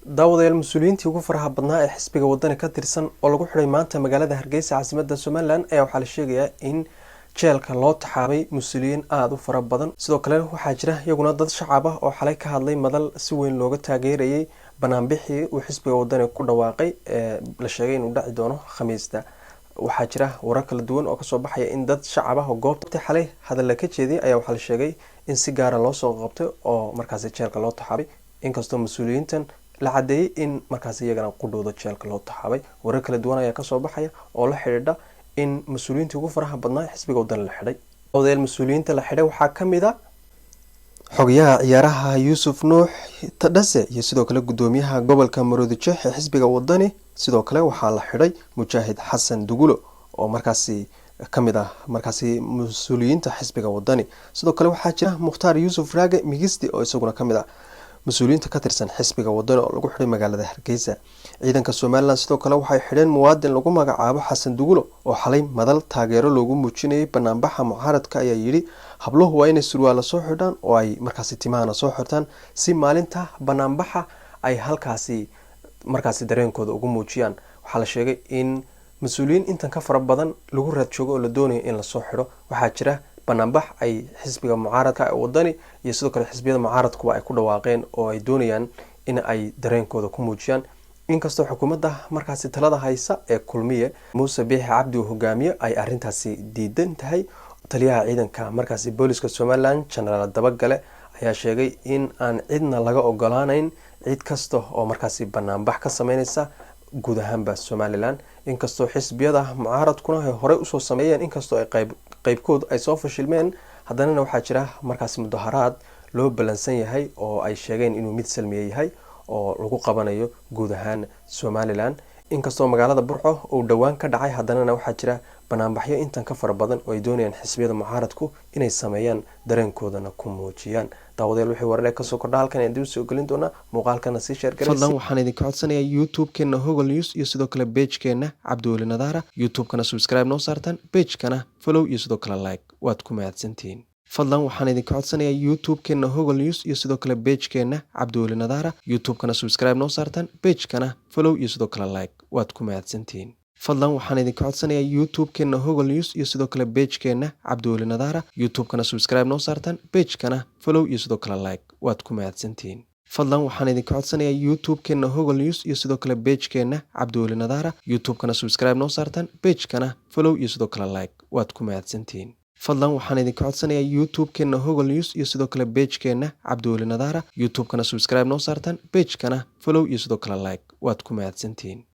daawadayaal mas-uuliyiintii ugu faraha badnaa ee xisbiga wadani ka tirsan oo lagu xidhay maanta magaalada Hargeysa caasimadda Somaliland ayaa waxaa la sheegayaa in jeelka loo taxaabay mas-uuliyiin aad u fara badan. sidoo kale waxaa jira iyaguna dad shacab ah oo xalay ka hadlay madal si weyn looga taageerayay banaanbixii uu xisbiga wadani ku dhawaaqay ee la sheegay inuu dhaci doono Khamiista. waxaa jira warar kala duwan oo kasoo baxaya in dad shacab ah oo goobta xalay hadal ka jeediyay ayaa waxaa la sheegay in si gaar ah loo soo qabtay oo markaas jeelka loo taxaabay, inkastoo mas-uuliyiintan la cadeeyay in markaas iyagana qudhooda jeelka loo taxaabay. warar kala duwan ayaa kasoo baxaya oo la xidhiidha in mas-uuliyiintii ugu faraha badnaa xisbiga wadani la xidhay. odayaal mas-uuliyiinta la xidhay waxaa kamid ah xogayaha ciyaaraha Yuusuf Nuux Tadhase iyo sidoo kale gudoomiyaha gobolka Maroodijeex ee xisbiga wadani. sidoo kale waxaa la xidhay Mujaahid Xasan Dugulo oo markaasi kamid ah mas-uuliyiinta xisbiga wadani. sidoo kale waxaa jira Mukhtaar Yuusuf Raage Migisti oo isaguna kamid ah mas-uuliyiinta ka tirsan xisbiga wadani oo lagu xidhay magaalada Hargeysa. ciidanka Somaliland sidoo kale waxay xidheen muwaadin lagu magacaabo Xasan Dugulo oo xalay madal taageero loogu muujinayay banaanbaxa mucaaradka ayaa yiri habluhu waa inay surwaal soo xidhaan oo ay markaasi timaana soo xirtaan si maalinta banaanbaxa ay halkaasi markaasi dareenkooda ugu muujiyaan. waxaa la sheegay in mas-uuliyiin intan ka fara badan lagu raad joogo oo la doonayo in la soo xidho. waxaa jira banaanbax ay xisbiga mucaaradka ee wadani iyo sidoo kale xisbiyada mucaaradkuba ay ku dhawaaqeen oo ay doonayaan in ay dareenkooda ku muujiyaan, inkastoo xukuumadda markaasi talada haysa ee kulmiye Muuse Biixi Cabdi uu hogaamiyo ay arintaasi diidan tahay. taliyaha ciidanka markaasi booliska Somaliland General Dabagale ayaa sheegay in aan cidna laga ogolaanayn cid kasta oo markaasi banaanbax ka sameynaysa guud ahaanba Somaliland, inkastoo xisbiyada mucaaradkuna ay hore usoo sameeyeen inkastoo ay qaybkood ay soo fashilmeen, haddana waxaa jira markaasi mudaharaad loo balansan yahay oo ay sheegeen inuu mid salmiye yahay oo lagu qabanayo guud ahaan Somaliland. inkastoo magaalada Burco uu dhawaan ka dhacay, haddana waxaa jira banaanbaxyo intan ka fara badan oo ay doonayaan xisbiyada mucaaradku inay sameeyaan dareenkoodana ku muujiyaan. daawadayaal wixii warar ka soo kordha halkan ee dib soo gelin doona muuqaalkana si share gareysay. fadlan waxaan idinka codsanayaa YouTube-keena Hogol News iyo sidoo kale page-keena Cabdiweli Nadaara. YouTube-kana subscribe noo saartaan, page-kana follow iyo sidoo kale like. waad ku mahadsantihiin. fadlan waxaan idinka codsanayaa YouTube-keena Hogol News iyo sidoo kale page-keena Cabdiweli Nadaara. YouTube-kana subscribe noo saartaan, page-kana follow iyo sidoo kale like. waad ku mahadsantihiin. fadlan waxaan idinka codsanayaa YouTube-keena Hogol News iyo sidoo kale page-keena Cabdiweli Nadaara. YouTube-kana subscribe noo saartaan, page-kana follow iyo sidoo kale like. waad ku mahadsantihiin. fadlan waxaan idinka codsanayaa YouTube-keena Hogol News iyo sidoo kale page-keena Cabdiweli Nadaara. YouTube-kana subscribe noo saartaan, page-kana follow iyo sidoo kale like. waad ku mahadsantihiin. fadlan waxaan idinka codsanayaa YouTube-keena Hogol News iyo sidoo kale page-keena Cabdiweli Nadaara. YouTube-kana subscribe noo saartaan, page-kana follow iyo sidoo kale like. waad ku mahadsantihiin.